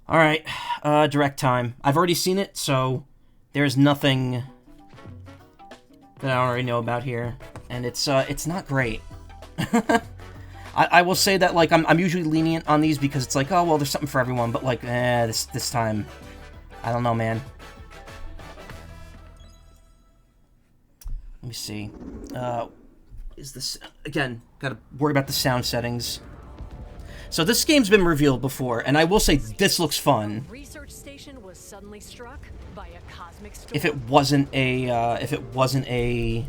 Alright, direct time. I've already seen it, so there's nothing that I already know about here. And it's not great. I will say that, like, I'm usually lenient on these because it's like, oh, well, there's something for everyone, but, like, this time, I don't know, man. Let me see. Is this... Again, gotta worry about the sound settings. So this game's been revealed before, and I will say this looks fun. Research station was suddenly struck by a cosmic storm. If it wasn't a...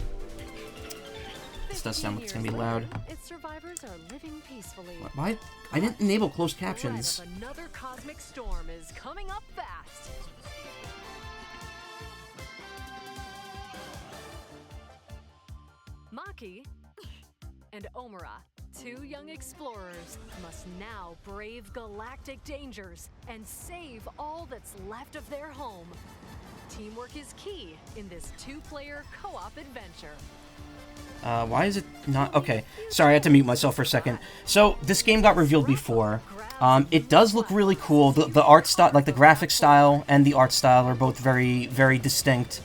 This does sound like it's gonna be loud. Its survivors are living peacefully. Why? I didn't enable closed captions. Another cosmic storm is coming up fast. Macaw and Omura, two young explorers, must now brave galactic dangers and save all that's left of their home. Teamwork is key in this two-player co-op adventure. Why is it not... Okay, sorry, I had to mute myself for a second. So, this game got revealed before. It does look really cool. The art style, like the graphic style and the art style are both very, very distinct.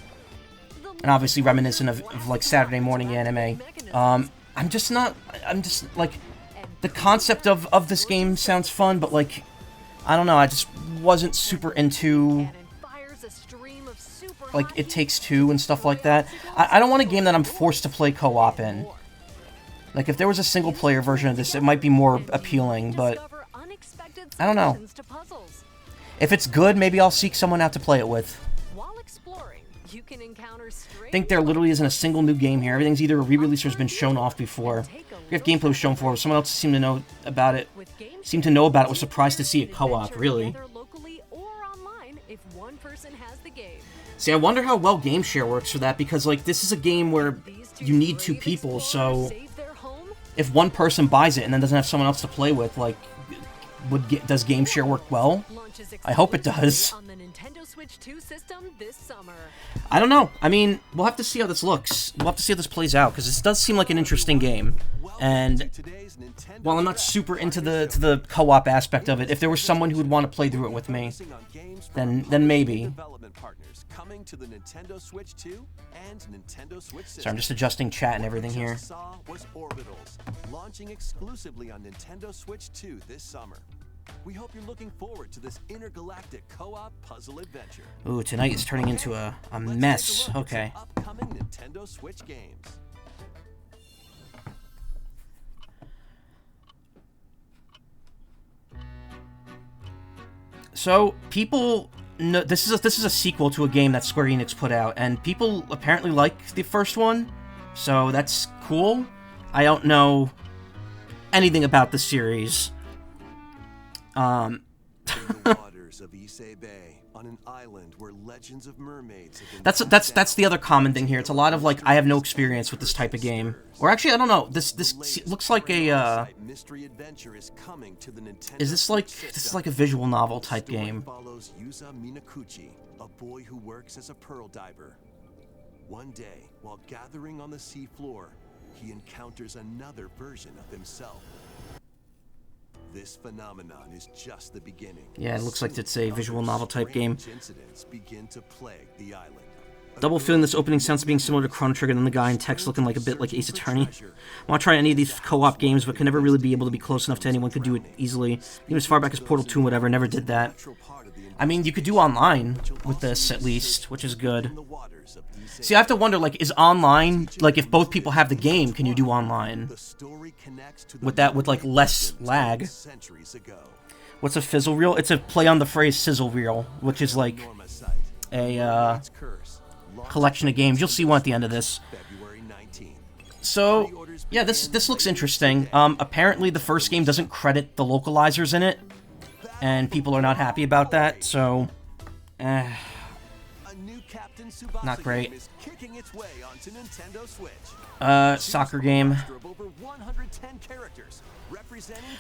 And obviously reminiscent of like, Saturday morning anime. I'm just, like... The concept of this game sounds fun, but, like... I don't know, I just wasn't super into... like, It Takes Two and stuff like that. I don't want a game that I'm forced to play co-op in. Like, if there was a single-player version of this, it might be more appealing, but... I don't know. If it's good, maybe I'll seek someone out to play it with. I think there literally isn't a single new game here. Everything's either a re-release or has been shown off before. We have gameplay was shown for. Someone else seemed to know about it. Was surprised to see it co-op, really. See, I wonder how well game share works for that, because, like, this is a game where you need two people, so if one person buys it and then doesn't have someone else to play with, like, does game share work well? I hope it does. I don't know. I mean, we'll have to see how this looks. We'll have to see how this plays out, because this does seem like an interesting game. And while I'm not super into the co-op aspect of it, if there was someone who would want to play through it with me, then maybe. So I'm just adjusting chat and everything here. Launching exclusively on Nintendo Switch 2 this summer. We hope you're looking forward to this intergalactic co-op puzzle adventure. Ooh, tonight is turning into a mess. Okay. Upcoming Nintendo Switch games. So, people... No, this is a sequel to a game that Square Enix put out, and people apparently like the first one, so that's cool. I don't know anything about the series. That's the other common thing here. It's a lot of, like, I have no experience with this type of game. Or actually, I don't know. This looks like a This is like a visual novel type game. A boy who works as a pearl diver. One day, while gathering on the seafloor, he encounters another version of himself. This phenomenon is just the beginning. Yeah, it looks like it's a visual novel type game. Incidents begin to plague the island. Double feeling this opening sounds being similar to Chrono Trigger, and the guy in text looking like a bit like Ace Attorney. I want to try any of these co-op games, but can never really be able to be close enough to anyone could do it easily. Even as far back as Portal 2 and whatever, never did that. I mean, you could do online with this, at least, which is good. See, I have to wonder, like, is online, like, if both people have the game, can you do online? With like, less lag. What's a fizzle reel? It's a play on the phrase sizzle reel, which is, like, a, collection of games. You'll see one at the end of this. So, yeah, this looks interesting. Apparently the first game doesn't credit the localizers in it, and people are not happy about that, so... not great. Soccer game.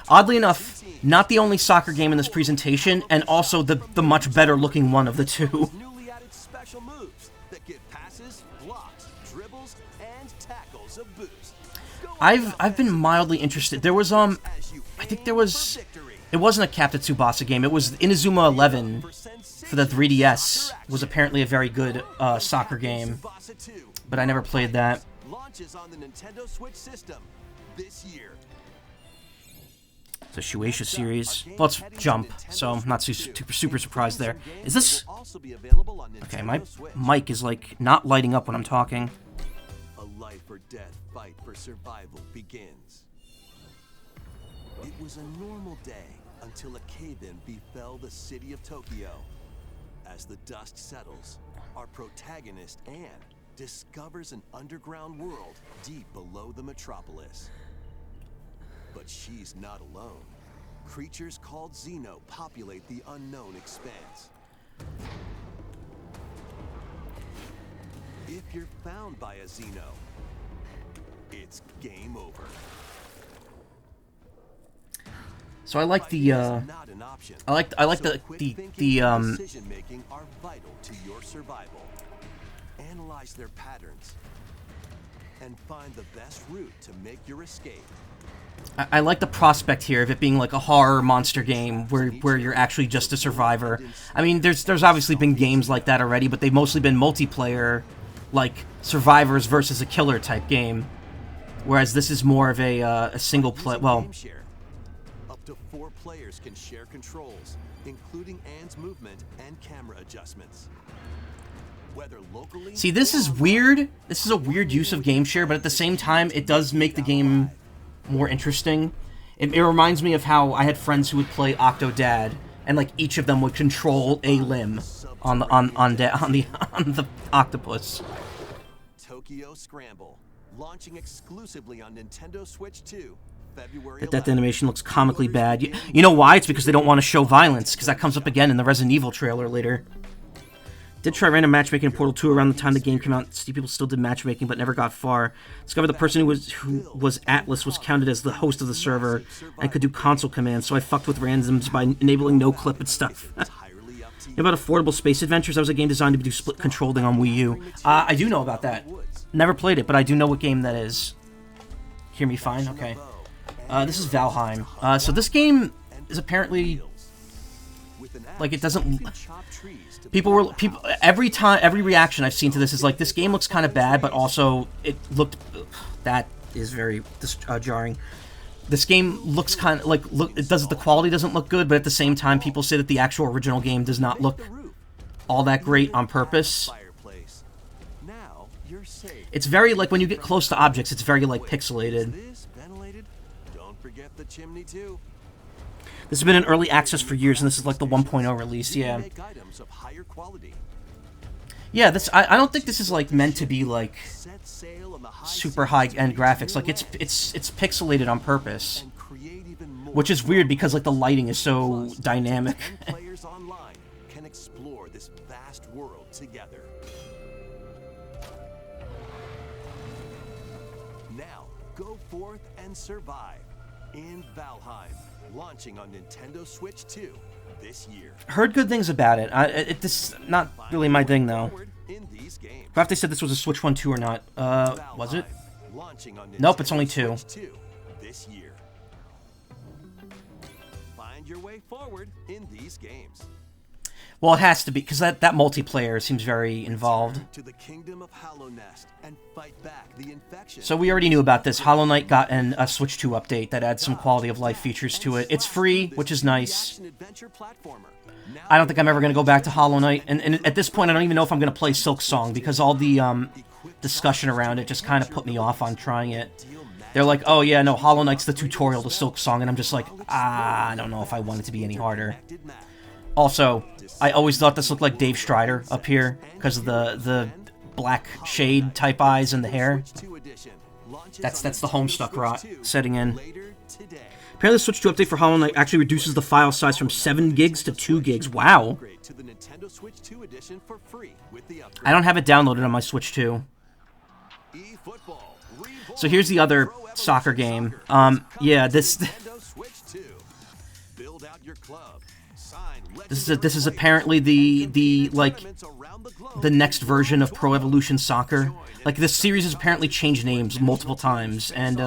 Oddly enough, not the only soccer game in this presentation, and also the much better looking one of the two. I've been mildly interested. There was I think there was It wasn't a Captain Tsubasa game. It was Inazuma 11 for the 3DS. Was apparently a very good soccer game, but I never played that. Launches on the Nintendo Switch system this year. It's a Shueisha series. Well, it's Jump, so I'm not super surprised there. Is this... Okay, my mic is, like, not lighting up when I'm talking. A life or death fight for survival begins. It was a normal day until a cave-in befell the city of Tokyo. As the dust settles, our protagonist, Anne, discovers an underground world deep below the metropolis. But she's not alone. Creatures called Xeno populate the unknown expanse. If you're found by a Xeno, it's game over. So I like the I like the decision making are vital to your survival. Analyze their patterns and find the best route to make your escape. I like the prospect here of it being like a horror monster game where you're actually just a survivor. I mean, there's obviously been games like that already, but they've mostly been multiplayer, like survivors versus a killer type game. Whereas this is more of a single play. Well, up to 4 players can share controls, including Anne's movement and camera adjustments. Whether locally, see, this is weird. This is a weird use of game share, but at the same time, it does make the game more interesting. It reminds me of how I had friends who would play Octodad, and like each of them would control a limb on the octopus. Tokyo Scramble, launching exclusively on Nintendo Switch 2, February. That death animation looks comically bad. You know why? It's because they don't want to show violence, because that comes up again in the Resident Evil trailer later. Did try random matchmaking in Portal 2 around the time the game came out. See, people still did matchmaking, but never got far. Discovered the person who was Atlas was counted as the host of the server and could do console commands, so I fucked with randoms by enabling no clip and stuff. About Affordable Space Adventures, that was a game designed to do split controlling on Wii U. I do know about that. Never played it, but I do know what game that is. Hear me fine? Okay. This is Valheim. So this game is apparently... Like, it doesn't... Every reaction I've seen to this is like, this game looks kind of bad, but also it looked... That is very jarring. This game looks kind of like... the quality doesn't look good, but at the same time, people say that the actual original game does not look all that great on purpose. It's very, like, when you get close to objects, it's very, like, pixelated. This has been in early access for years, and this is like the 1.0 release, yeah. Yeah, this I don't think this is like meant to be like super high-end graphics. Like it's pixelated on purpose, which is weird because like the lighting is so dynamic. Players online can explore this vast world together. Now, go forth and survive in Valheim. Launching on Nintendo Switch 2 this year. Heard good things about it. This is not really my thing, though. I have to say this was a Switch 1 2 or not. Was it? Nope, it's only 2. This year. Find your way forward in these games. Well, it has to be, because that multiplayer seems very involved. To the kingdom of Hallownest and fight back the infection. So we already knew about this. Hollow Knight got a Switch 2 update that adds some quality of life features to it. It's free, which is nice. I don't think I'm ever going to go back to Hollow Knight, and at this point I don't even know if I'm going to play Silk Song, because all the discussion around it just kind of put me off on trying it. They're like, oh yeah, no, Hollow Knight's the tutorial to Silk Song, and I'm just like, I don't know if I want it to be any harder. Also, I always thought this looked like Dave Strider up here, because of the black shade type eyes and the hair. That's the Homestuck rot setting in. Apparently the Switch 2 update for Hollow Knight actually reduces the file size from 7 gigs to 2 gigs. Wow. I don't have it downloaded on my Switch 2. So here's the other soccer game. Yeah, this is apparently the next version of Pro Evolution Soccer. Like, this series has apparently changed names multiple times, and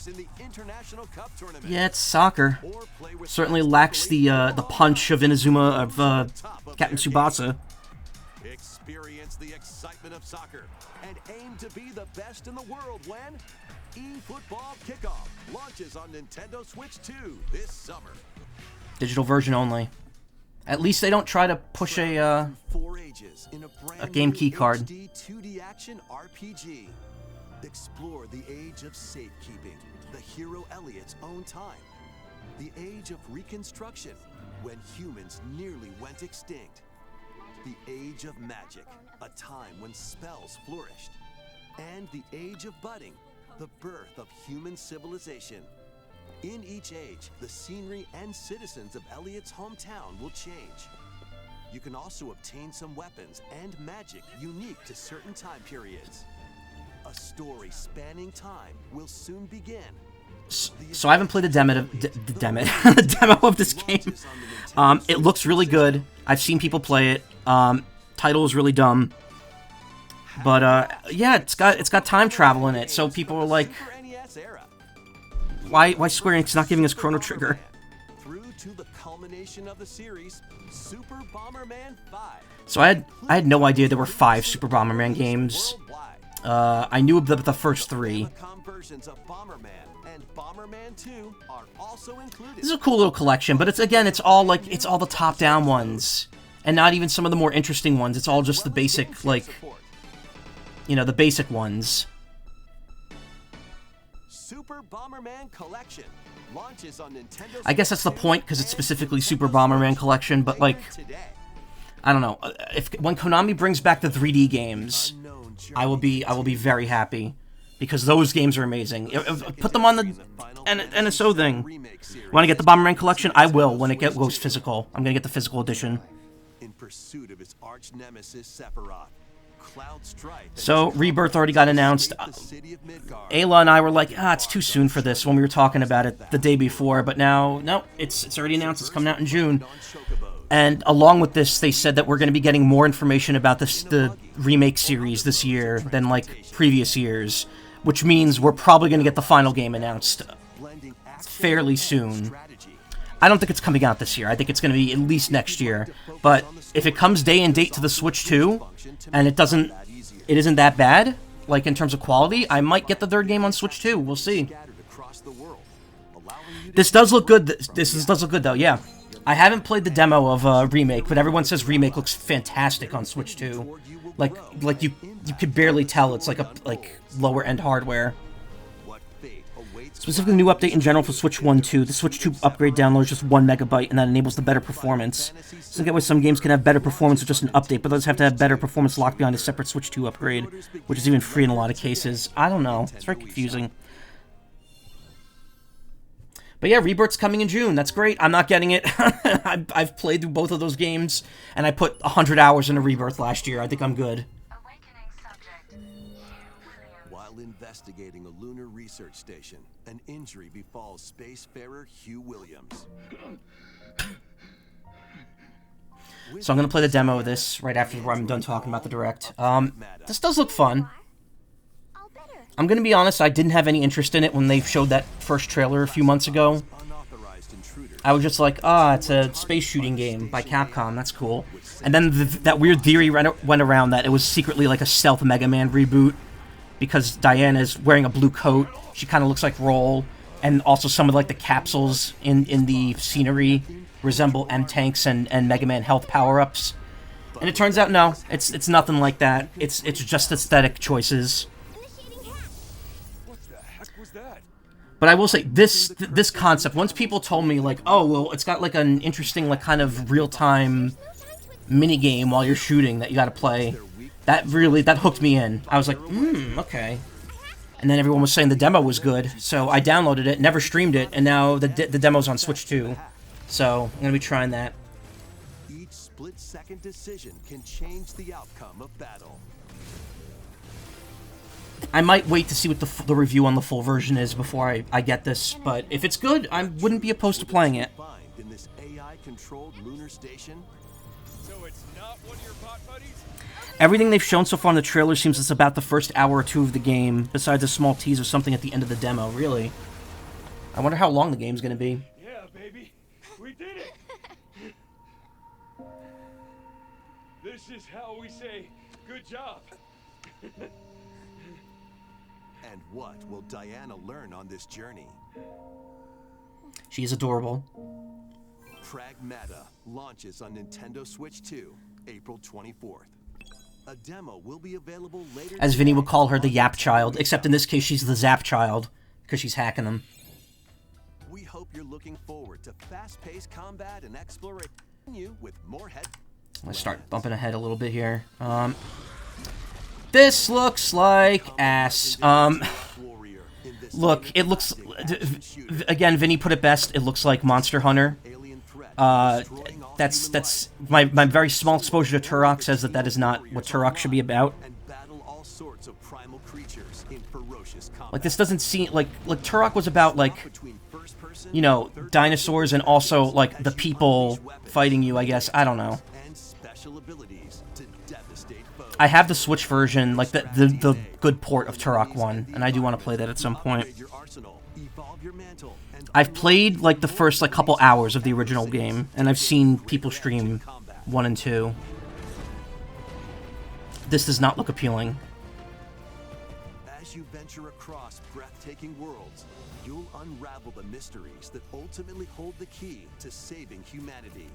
in the International Cup tournament. Yeah, it's soccer. Or play with Certainly friends lacks to the play punch of Inazuma of top of Captain their Tsubasa. Experience the excitement of soccer and aim to be the best in the world when eFootball Kickoff launches on Nintendo Switch 2 this summer. Digital version only. At least they don't try to push a 4 ages in a brand game new key card. HD 2D action RPG. Explore the age of safekeeping, the hero Elliot's own time. The age of reconstruction, when humans nearly went extinct. The age of magic, a time when spells flourished. And the age of budding, the birth of human civilization. In each age, the scenery and citizens of Elliot's hometown will change. You can also obtain some weapons and magic unique to certain time periods. A story spanning time will soon begin. So I haven't played the demo, the demo of this game. It looks really good. I've seen people play it. Title is really dumb, but yeah, it's got time travel in it. So people are like, why Square Enix not giving us Chrono Trigger? Through to the culmination of the series, Super Bomberman 5. So I had no idea there were 5 Super Bomberman games. I knew of the first 3. Versions of Bomberman and Bomberman 2 are also included. This is a cool little collection, but it's all the top-down ones, and not even some of the more interesting ones. It's all just the basic, like, the basic ones. Super Bomberman Collection launches on Nintendo. I guess that's the point, because it's specifically Super Bomberman Collection, but, like, I don't know. When Konami brings back the 3D games, I will be very happy, because those games are amazing. Put them on the NSO thing. Want to get the Bomberman Collection? I will when it goes physical. I'm gonna get the physical edition. In pursuit of his arch nemesis Sephiroth, Cloud Strife. So Rebirth already got announced. Ayla and I were like, it's too soon for this when we were talking about it the day before, but now, no, it's already announced. It's coming out in June. And along with this, they said that we're going to be getting more information about the remake series this year than, like, previous years, which means we're probably going to get the final game announced fairly soon. I don't think it's coming out this year. I think it's going to be at least next year. But if it comes day and date to the Switch 2, and it isn't that bad, like, in terms of quality, I might get the 3rd game on Switch 2. We'll see. This does look good. This does look good, though, yeah. I haven't played the demo of Remake, but everyone says Remake looks fantastic on Switch 2. Like you could barely tell it's like lower end hardware. Specifically, the new update in general for Switch 1 2. The Switch 2 upgrade download is just 1 megabyte, and that enables the better performance. So get why some games can have better performance with just an update, but others have to have better performance locked behind a separate Switch 2 upgrade, which is even free in a lot of cases. I don't know. It's very confusing. But yeah, Rebirth's coming in June. That's great. I'm not getting it. I've played through both of those games, and I put 100 hours into Rebirth last year. I think I'm good. While investigating a lunar research station, an injury befalls spacefarer Hugh Williams. So I'm going to play the demo of this right after I'm done talking about the Direct. This does look fun. I'm going to be honest, I didn't have any interest in it when they showed that first trailer a few months ago. I was just like, it's a space shooting game by Capcom, that's cool. And then that weird theory went around that it was secretly like a stealth Mega Man reboot, because Diana is wearing a blue coat, she kind of looks like Roll, and also some of like the capsules in the scenery resemble M-Tanks and Mega Man health power-ups. And it turns out, no, it's nothing like that. It's just aesthetic choices. But I will say, this concept, once people told me, like, oh, well, it's got, like, an interesting, like, kind of real-time mini-game while you're shooting that you gotta play, that hooked me in. I was like, okay. And then everyone was saying the demo was good, so I downloaded it, never streamed it, and now the demo's on Switch 2. So, I'm gonna be trying that. Each split-second decision can change the outcome of battle. I might wait to see what the review on the full version is before I get this, but if it's good, I wouldn't be opposed to playing it. In this AI-controlled lunar station. So it's not one of your pot buddies? Everything they've shown so far in the trailer seems it's about the first hour or two of the game, besides a small tease of something at the end of the demo, really. I wonder how long the game's gonna be. Yeah, baby. We did it. This is how we say good job. And what will Diana learn on this journey? She's adorable. Pragmata launches on Nintendo Switch 2, April 24th. A demo will be available later. As Vinny would call her, the Yap Child, except in this case she's the Zap Child, because she's hacking them. We hope you're looking forward to fast-paced combat and exploration with more head. Let's start bumping ahead a little bit here. This looks like ass. Look, it looks... Again, Vinny put it best. It looks like Monster Hunter. That's my very small exposure to Turok says that is not what Turok should be about. Like, this doesn't seem... Like Turok was about, like... You know, dinosaurs and also, like, the people fighting you, I guess. I don't know. I have the Switch version, like the good port of Turok 1, and I do want to play that at some point. I've played, like, the first, like, couple hours of the original game, and I've seen people stream 1 and 2. This does not look appealing. As you venture across breathtaking worlds, you'll unravel the mysteries that ultimately hold the key to saving humanity.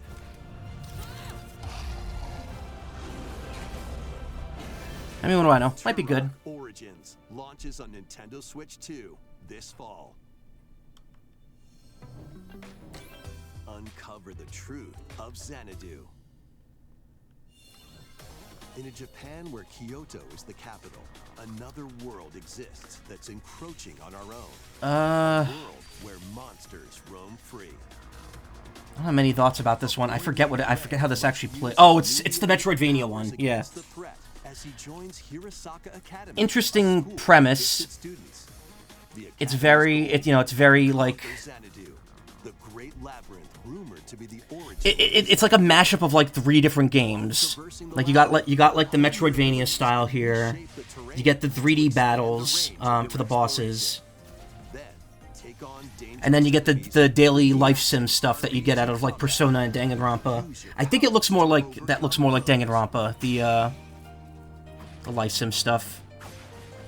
I mean, what do I know? Might be good. Origins launches on Nintendo Switch 2 this fall. Uncover the truth of Xanadu. In a Japan where Kyoto is the capital, another world exists that's encroaching on our own. A world where monsters roam free. I don't have many thoughts about this one. I forget how this actually plays. Oh, it's the Metroidvania one. Yeah. Interesting premise. It's very, it's very, like... It's like a mashup of, like, 3 different games. Like, you got like the Metroidvania style here. You get the 3D battles for the bosses. And then you get the daily life sim stuff that you get out of, like, Persona and Danganronpa. I think it looks more like Danganronpa, the life sim stuff.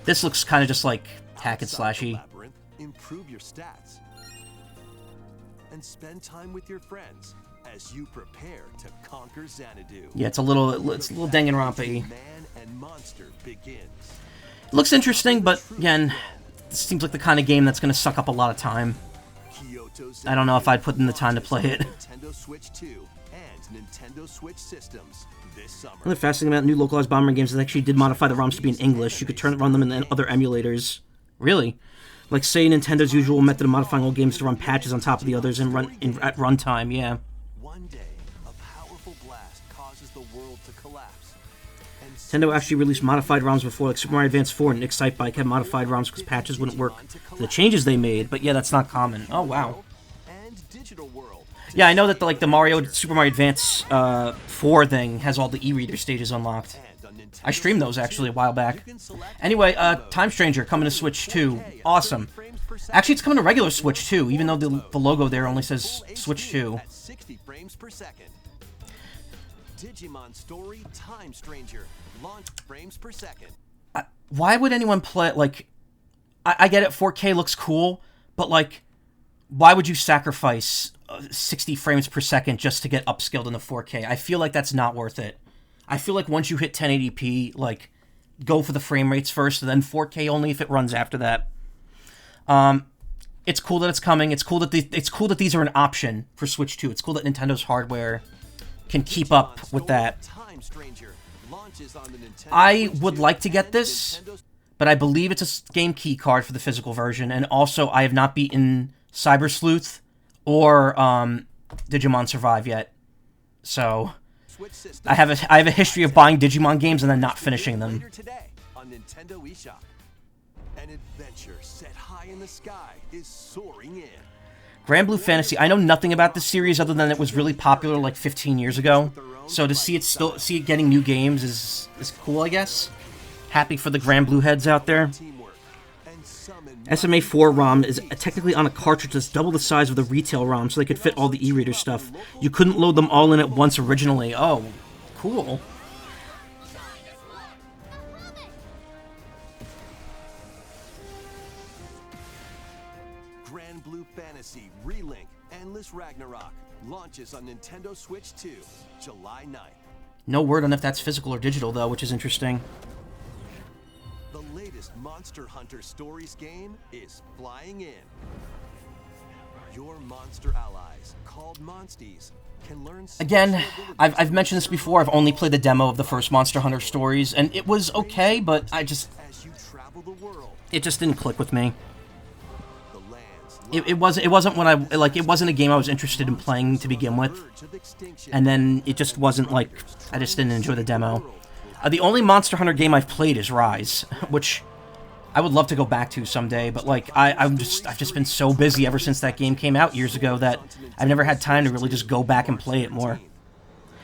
This looks kind of just like hack and slashy. Improve your stats and spend time with your friends as you prepare to conquer Xanadu. Yeah, it's a little Danganronpa-y. Man and monster begins. It looks interesting, but again, it seems like the kind of game that's going to suck up a lot of time. I don't know if I'd put in the time to play it. Nintendo Switch 2 and Nintendo Switch systems this summer. Another fascinating about new localized Bomberman games that actually did modify the ROMs to be in English. You could run them in other emulators. Really? Like, say, Nintendo's usual method of modifying old games to run patches on top of the others and at runtime, yeah. One day, a powerful blast causes the world to collapse. Nintendo actually released modified ROMs before, like Super Mario Advance 4 and Excitebike had modified ROMs because patches wouldn't work for the changes they made, but yeah, that's not common. Oh, wow. Yeah, I know that the Super Mario Advance 4 thing has all the e-reader stages unlocked. I streamed those, actually, a while back. Anyway, Time Stranger coming to Switch 2. Awesome. Actually, it's coming to regular Switch 2, even though the logo there only says Switch 2. Digimon Story Time Stranger. Launch frames per second. Why would anyone play, like... I get it, 4K looks cool, but, like, why would you sacrifice 60 frames per second just to get upscaled into 4K? I feel like that's not worth it. I feel like once you hit 1080p, like, go for the frame rates first, and then 4K only if it runs after that. It's cool that it's coming. It's cool that these are an option for Switch 2. It's cool that Nintendo's hardware can keep up with that. I would like to get this, but I believe it's a game key card for the physical version, and also I have not beaten Cyber Sleuth or Digimon Survive yet, so I have a history of buying Digimon games and then not finishing them. On Nintendo eShop, an adventure set high in the sky is soaring in. Grand Blue Fantasy. I know nothing about this series other than it was really popular like 15 years ago. So to see it getting new games is cool, I guess. Happy for the Grand Blue heads out there. And summon SMA 4 ROM is technically on a cartridge that's double the size of the retail ROM, so they could fit all the e-reader stuff. You couldn't load them all in at once originally. Oh, cool. Grand Blue Fantasy Relink Endless Ragnarok launches on Nintendo Switch 2, July 9th. No word on if that's physical or digital, though, which is interesting. The latest Monster Hunter Stories game is flying in. Your monster allies, called Monsties, can learn... Again, I've mentioned this before. I've only played the demo of the first Monster Hunter Stories, and it was okay, but I just... As you travel the world, It just didn't click with me. the lands, It wasn't when it wasn't a game I was interested in playing to begin with, verge of extinction. and then it just wasn't like, I just didn't enjoy the demo. The only Monster Hunter game I've played is Rise, which I would love to go back to someday, but like I've just been so busy ever since that game came out years ago that I've never had time to really just go back and play it more.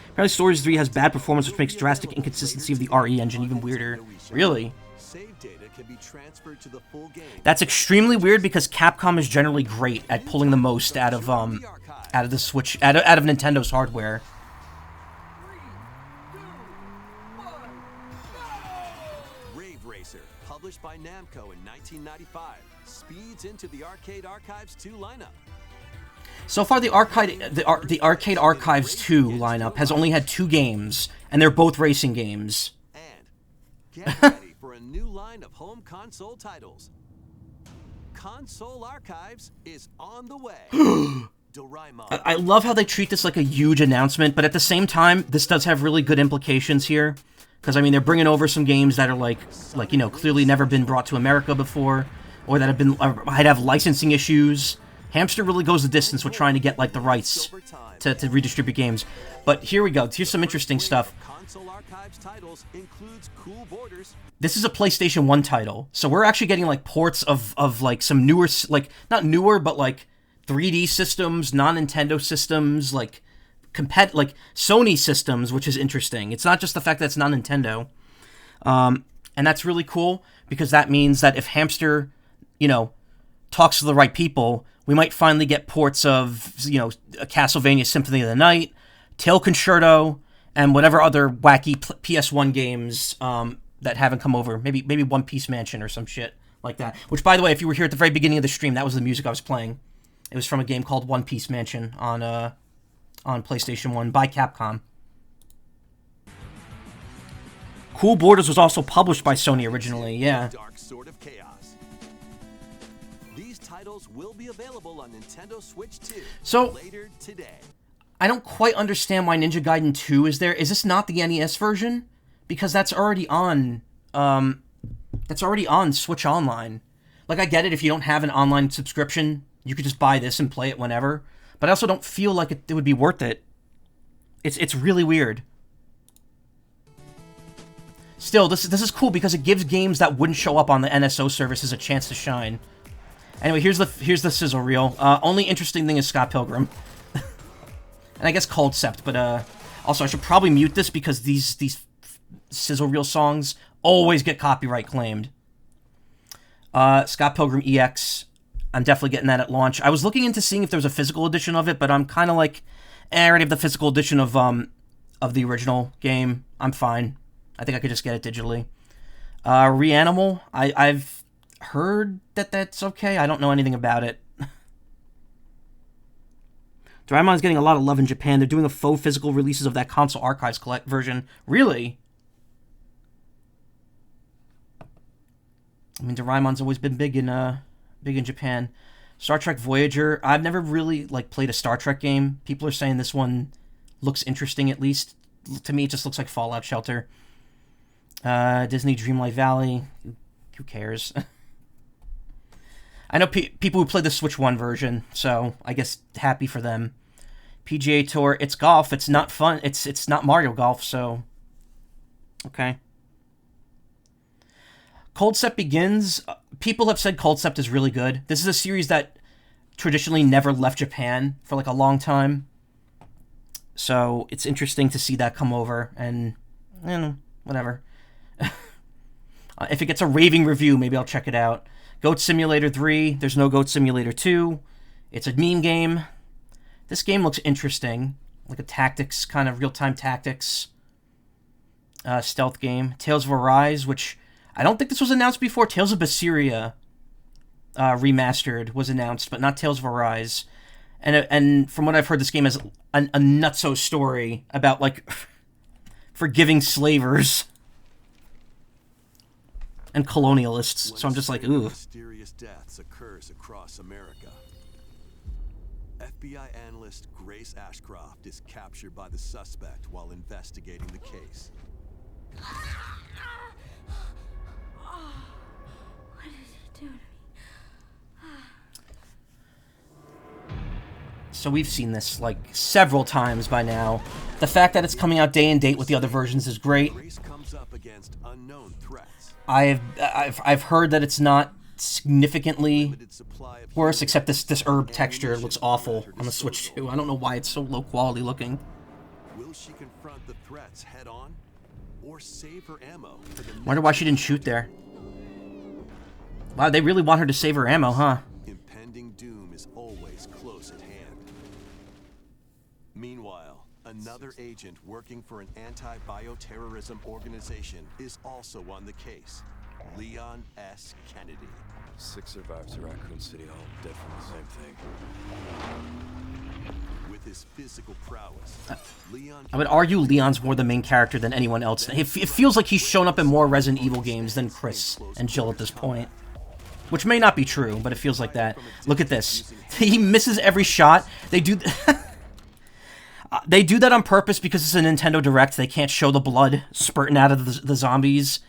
Apparently Stories 3 has bad performance, which makes drastic inconsistency of the RE engine even weirder. Really? Save data can be transferred to the full game. That's extremely weird because Capcom is generally great at pulling the most out of the Switch, out of Nintendo's hardware. Rave Racer, published by Namco in 1995, speeds into the Arcade Archives 2 lineup. So far, the Arcade Archives 2 lineup has only had 2 games, and they're both racing games. And get ready for a new line of home console titles. Console Archives is on the way. Doraemon. I love how they treat this like a huge announcement, but at the same time, this does have really good implications here. Because, I mean, they're bringing over some games that are, like you know, clearly never been brought to America before, or that might have licensing issues. Hamster really goes the distance with trying to get, like, the rights to redistribute games. But here we go. Here's some interesting stuff. Console Archives titles includes Cool Borders. This is a PlayStation 1 title, so we're actually getting, like, ports of like, some newer, like, not newer, but, like, 3D systems, non-Nintendo systems, like Sony systems, which is interesting. It's not just the fact that it's not Nintendo. And that's really cool, because that means that if Hamster, you know, talks to the right people, we might finally get ports of, you know, Castlevania Symphony of the Night, Tail Concerto, and whatever other wacky PS1 games that haven't come over. Maybe One Piece Mansion or some shit like that. Which, by the way, if you were here at the very beginning of the stream, that was the music I was playing. It was from a game called One Piece Mansion on PlayStation 1 by Capcom. Cool Borders was also published by Sony originally, yeah. Dark Sword of Chaos. These titles will be available on Nintendo Switch 2 So, later today. I don't quite understand why Ninja Gaiden 2 is there. Is this not the NES version? Because that's already on Switch Online. Like, I get it, if you don't have an online subscription, you could just buy this and play it whenever. But I also don't feel like it would be worth it. It's really weird. Still, this is cool because it gives games that wouldn't show up on the NSO services a chance to shine. Anyway, here's the sizzle reel. Only interesting thing is Scott Pilgrim. And I guess Coldcept, but also I should probably mute this because these sizzle reel songs always get copyright claimed. Scott Pilgrim EX. I'm definitely getting that at launch. I was looking into seeing if there was a physical edition of it, but I'm kind of like, I already have the physical edition of the original game. I'm fine. I think I could just get it digitally. Reanimal, I've heard that that's okay. I don't know anything about it. Doraemon's getting a lot of love in Japan. They're doing a faux physical releases of that console archives version. Really? I mean, Doraemon's always been big in Japan. Star Trek Voyager. I've never really played a Star Trek game. People are saying this one looks interesting, at least. To me, it just looks like Fallout Shelter. Disney Dreamlight Valley. Who cares? I know people who play the Switch 1 version, so I guess happy for them. PGA Tour. It's golf. It's not fun. It's not Mario Golf, so okay. Coldcept Begins. People have said Coldcept is really good. This is a series that traditionally never left Japan for a long time. So it's interesting to see that come over, and whatever. If it gets a raving review, maybe I'll check it out. Goat Simulator 3. There's no Goat Simulator 2. It's a meme game. This game looks interesting. Like a tactics, kind of real-time tactics stealth game. Tales of Arise, which I don't think this was announced before. Tales of Berseria Remastered was announced, but not Tales of Arise. And from what I've heard, this game has a nutso story about, like, forgiving slavers and colonialists. So I'm just like, ooh. Mysterious deaths occurs across America. FBI analyst Grace Ashcroft is captured by the suspect while investigating the case. What did he do to me? So we've seen this, like, several times by now. The fact that it's coming out day and date with the other versions is great. Grace comes up against unknown threats. I've heard that it's not significantly Limited supply of worse, except this herb texture looks awful on the Switch 2. I don't know why it's so low quality looking. Will she confront the threats head on, or save her ammo for the Wonder why she didn't shoot there. Wow, they really want her to save her ammo, huh? impending doom is always close at hand. Meanwhile, another agent working for an anti-bioterrorism organization is also on the case. Leon S. Kennedy. 6 survivors of Raccoon City, all dead from the same thing. With his physical prowess, Leon I would argue Leon's more the main character than anyone else. It feels like he's shown up in more Resident Evil games than Chris and Jill at this point. Which may not be true, but it feels like that. Look at this. He misses every shot. They do... they do that on purpose because it's a Nintendo Direct. They can't show the blood spurting out of the zombies.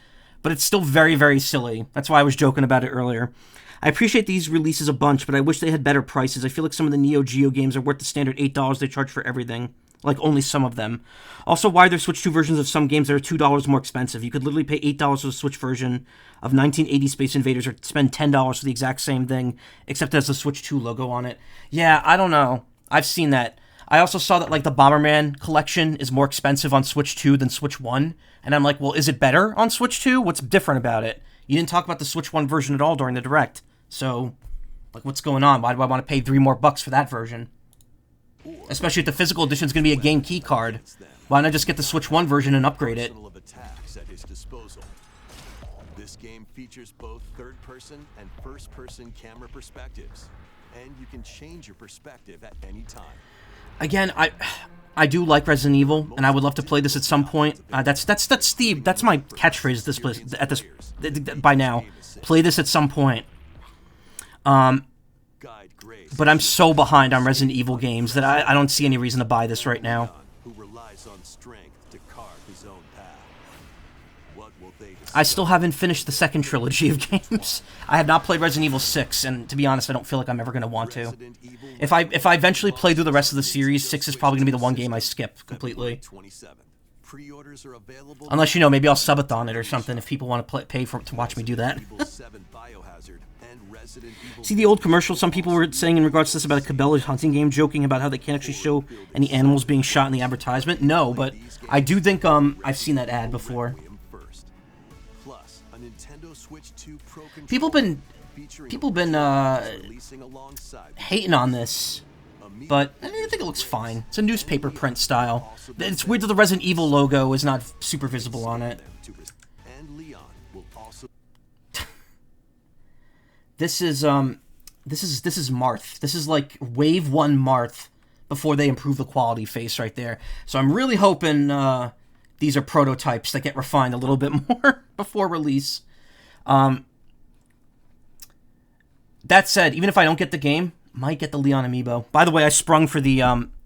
But it's still very, very silly. That's why I was joking about it earlier. I appreciate these releases a bunch, but I wish they had better prices. I feel like some of the Neo Geo games are worth the standard $8 they charge for everything. Like, only some of them. Also, why are there Switch 2 versions of some games that are $2 more expensive? You could literally pay $8 for the Switch version of 1980 Space Invaders or spend $10 for the exact same thing, except it has the Switch 2 logo on it. Yeah, I don't know. I've seen that. I also saw that, like, the Bomberman collection is more expensive on Switch 2 than Switch 1. And I'm like, well, is it better on Switch 2? What's different about it? You didn't talk about the Switch 1 version at all during the Direct. So, like, what's going on? Why do I want to pay $3 more for that version? Especially if the physical edition is going to be a game key card. Why not just get the Switch 1 version and upgrade it? of attacks at his disposal. This game features both third-person and first-person camera perspectives, and you can change your perspective at any time. Again, I do like Resident Evil, and I would love to play this at some point. That's my catchphrase by now. Play this at some point. Guide Grace, But I'm so behind on Resident Evil games that I don't see any reason to buy this right now. who relies on strength to carve his own path. What will they I still haven't finished the second trilogy of games. I have not played Resident Evil 6, and to be honest, I don't feel like I'm ever going to want to. Resident Evil If I eventually play through the rest of the series, 6 is probably going to be the one game I skip completely. 27th. Pre-orders are available. Unless, you know, maybe I'll subathon it or something if people want to pay to watch me do that. Evil 7 Biohazard and Resident Evil See the old commercial some people were saying in regards to this about a Cabela's hunting game, joking about how they can't actually show any animals being shot in the advertisement? No, but I do think I've seen that ad before. Requiem first. Plus, a Nintendo Switch 2 Pro controller People been featuring releasing alongside hating on this, but I think it looks fine. It's a newspaper print style. It's weird that the Resident Evil logo is not super visible on it. and Leon will also This is Marth. This is like Wave 1 Marth before they improve the quality face right there. So I'm really hoping these are prototypes that get refined a little bit more before release. That said, even if I don't get the game, might get the Leon amiibo. By the way, I sprung for the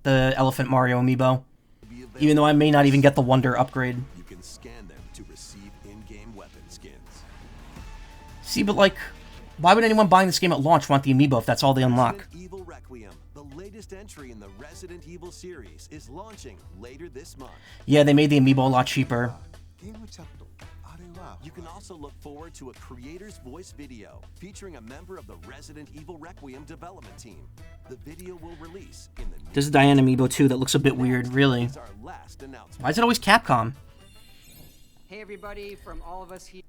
Elephant Mario amiibo, be available. even though I may not even get the Wonder upgrade. You can scan them to receive in-game weapon skins. See, but like, why would anyone buying this game at launch want the amiibo if that's all they unlock? Resident Evil Requiem, the latest entry in the Resident Evil series, is launching later this month. Yeah, they made the amiibo a lot cheaper. You can also look forward to a creator's voice video featuring a member of the Resident Evil Requiem development team. The video will release in the There's a Diane amiibo too that looks a bit weird, really. is our last announcement. Why is it always Capcom? Hey everybody, from all of us here.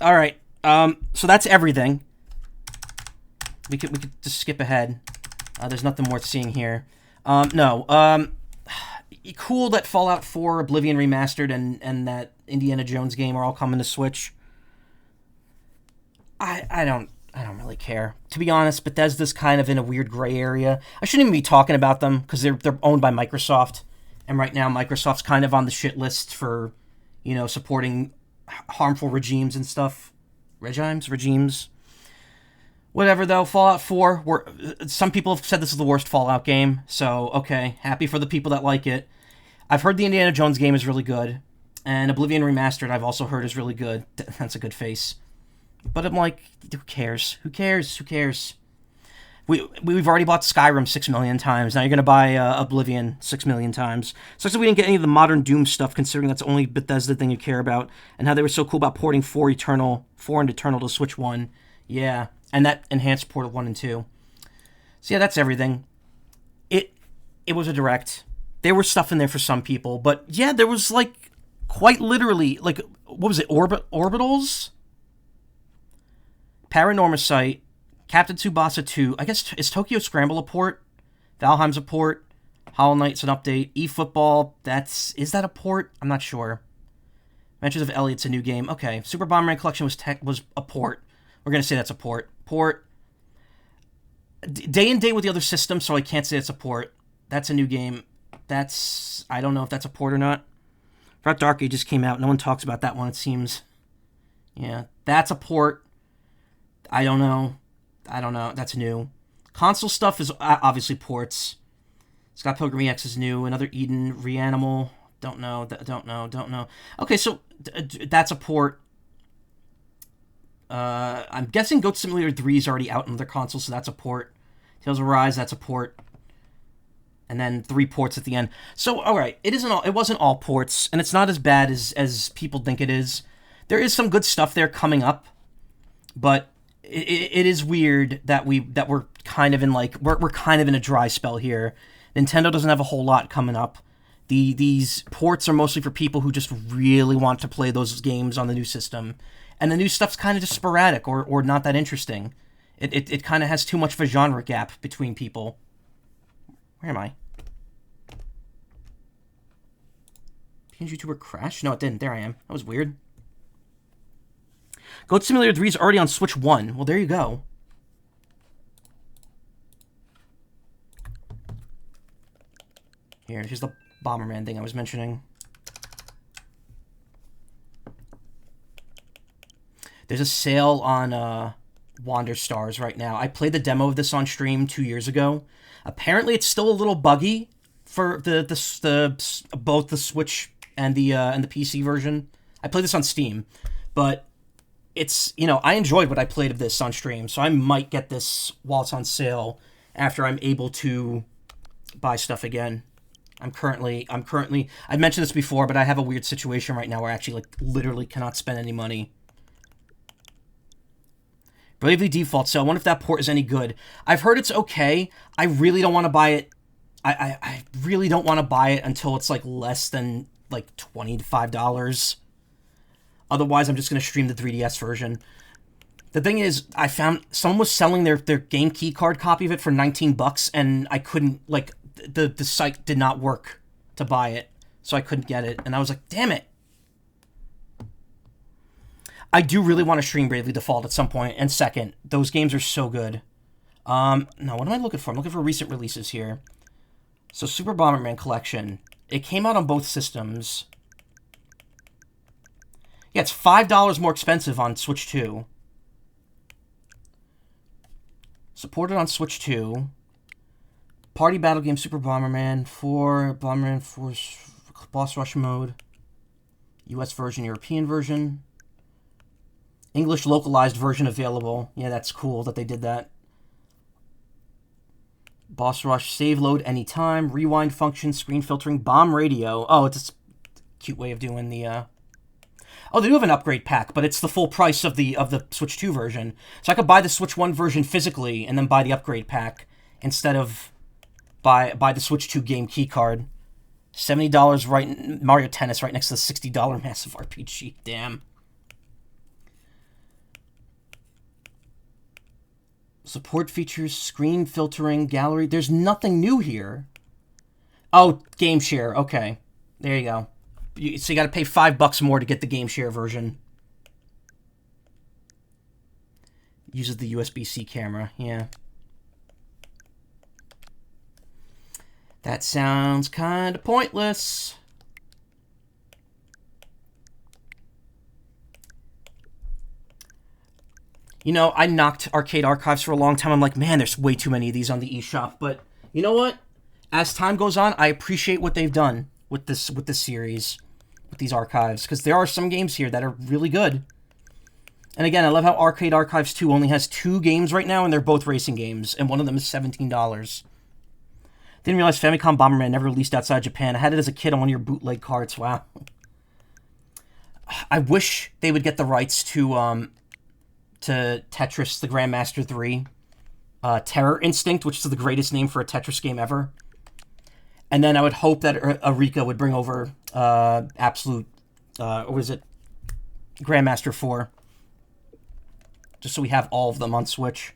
Alright, so that's everything. we could just skip ahead. There's nothing worth seeing here. No. Cool that Fallout 4, Oblivion Remastered, and that Indiana Jones game are all coming to Switch. I don't really care. To be honest, Bethesda's kind of in a weird gray area. I shouldn't even be talking about them because they're owned by Microsoft, and right now Microsoft's kind of on the shit list for, supporting harmful regimes and stuff. Regimes. Whatever, though. Fallout 4, some people have said this is the worst Fallout game, so, okay, happy for the people that like it. I've heard the Indiana Jones game is really good, and Oblivion Remastered I've also heard is really good. That's a good face. But I'm like, who cares? Who cares? We've already bought Skyrim 6 million times. Now you're going to buy Oblivion 6 million times. So we didn't get any of the modern Doom stuff, considering that's the only Bethesda thing you care about, and how they were so cool about porting 4 and Eternal to Switch 1. Yeah, and that enhanced Portal 1 and 2. So yeah, that's everything. It was a direct. There was stuff in there for some people, but yeah, there was quite literally, what was it, Orbitals? Paranormasight, Captain Tsubasa 2, I guess, is Tokyo Scramble a port? Valheim's a port. Hollow Knight's an update. eFootball, is that a port? I'm not sure. Adventures of Elliot's a new game. Okay, Super Bomberman Collection was a port. We're going to say that's a port. Port. Day and Day with the other system, so I can't say it's a port. That's a new game. I don't know if that's a port or not. Brought Dark Ages came out. No one talks about that one, it seems. Yeah, that's a port. I don't know. That's new. Console stuff is obviously ports. Scott Pilgrim EX is new. Another Eden. Reanimal. Don't know. Okay, so that's a port. I'm guessing Goat Simulator 3 is already out on their console, so that's a port. Tales of Arise, that's a port. And then 3 ports at the end. So, alright, it wasn't all ports, and it's not as bad as people think it is. There is some good stuff there coming up, but it is weird that we're kind of in we're kind of in a dry spell here. Nintendo doesn't have a whole lot coming up. These ports are mostly for people who just really want to play those games on the new system, and the new stuff's kind of just sporadic or not that interesting. It kind of has too much of a genre gap between people. Where am I? PNG YouTuber crashed? No, it didn't. There I am. That was weird. Goat Simulator 3 is already on Switch 1. Well, there you go. Here's the Bomberman thing I was mentioning. There's a sale on Wander Stars right now. I played the demo of this on stream 2 years ago. Apparently, it's still a little buggy for both the Switch and the PC version. I played this on Steam, but it's, I enjoyed what I played of this on stream, so I might get this while it's on sale after I'm able to buy stuff again. I mentioned this before, but I have a weird situation right now where I actually literally cannot spend any money. Bravely Default, so I wonder if that port is any good. I've heard it's okay. I really don't want to buy it. I really don't want to buy it until it's less than $25. Otherwise, I'm just going to stream the 3DS version. The thing is, I found someone was selling their game key card copy of it for $19, and I couldn't, the site did not work to buy it, so I couldn't get it. And I was like, damn it. I do really want to stream Bravely Default at some point. And second, those games are so good. No, what am I looking for? I'm looking for recent releases here. So Super Bomberman Collection. It came out on both systems. Yeah, it's $5 more expensive on Switch 2. Supported on Switch 2. Party Battle Game Super Bomberman 4. Bomberman 4 Boss Rush Mode. US version, European version. English localized version available. Yeah, that's cool that they did that. Boss Rush, save load anytime, rewind function, screen filtering, bomb radio. Oh, it's a cute way of doing the... Oh, they do have an upgrade pack, but it's the full price of the Switch 2 version. So I could buy the Switch 1 version physically and then buy the upgrade pack instead of buy the Switch 2 game key card. $70 right Mario Tennis right next to the $60 Massive RPG. Damn. Support features, screen filtering, gallery. There's nothing new here. Oh, game share. Okay. There you go. So you got to pay $5 more to get the game share version. Uses the USB-C camera. Yeah. That sounds kind of pointless. You know, I knocked Arcade Archives for a long time. I'm like, man, there's way too many of these on the eShop. But you know what? As time goes on, I appreciate what they've done with this series, with these archives, because there are some games here that are really good. And again, I love how Arcade Archives 2 only has 2 games right now, and they're both racing games, and one of them is $17. Didn't realize Famicom Bomberman never released outside Japan. I had it as a kid on one of your bootleg carts. Wow. I wish they would get the rights to Tetris, the Grandmaster 3. Terror Instinct, which is the greatest name for a Tetris game ever. And then I would hope that Eureka would bring over Absolute, or is it Grandmaster 4? Just so we have all of them on Switch.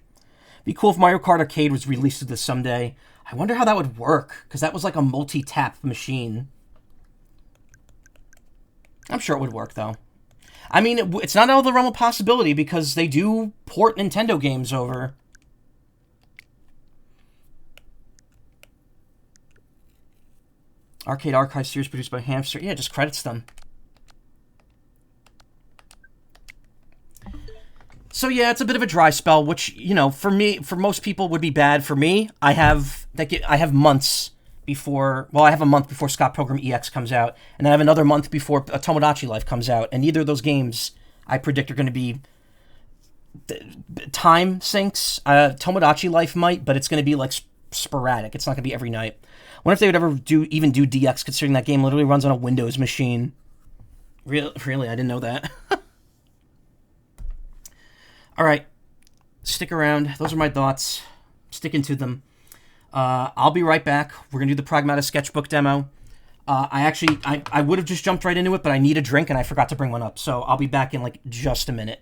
Be cool if Mario Kart Arcade was released to this someday. I wonder how that would work, because that was like a multi-tap machine. I'm sure it would work, though. I mean, it's not out of the realm of possibility, because they do port Nintendo games over. Arcade Archive series produced by Hamster. Yeah, just credits them. So yeah, it's a bit of a dry spell, which, you know, for most people would be bad. For me, I have months before, well, I have a month before Scott Pilgrim EX comes out, and I have another month before Tomodachi Life comes out, and neither of those games I predict are going to be time sinks. Tomodachi Life might, but it's going to be like sporadic. It's not going to be every night. I wonder if they would ever do DX, considering that game literally runs on a Windows machine. Really, I didn't know that. All right, stick around. Those are my thoughts. Sticking to them. I'll be right back. We're going to do the Pragmata Sketchbook demo. I would have just jumped right into it, but I need a drink, and I forgot to bring one up. So I'll be back in, like, just a minute.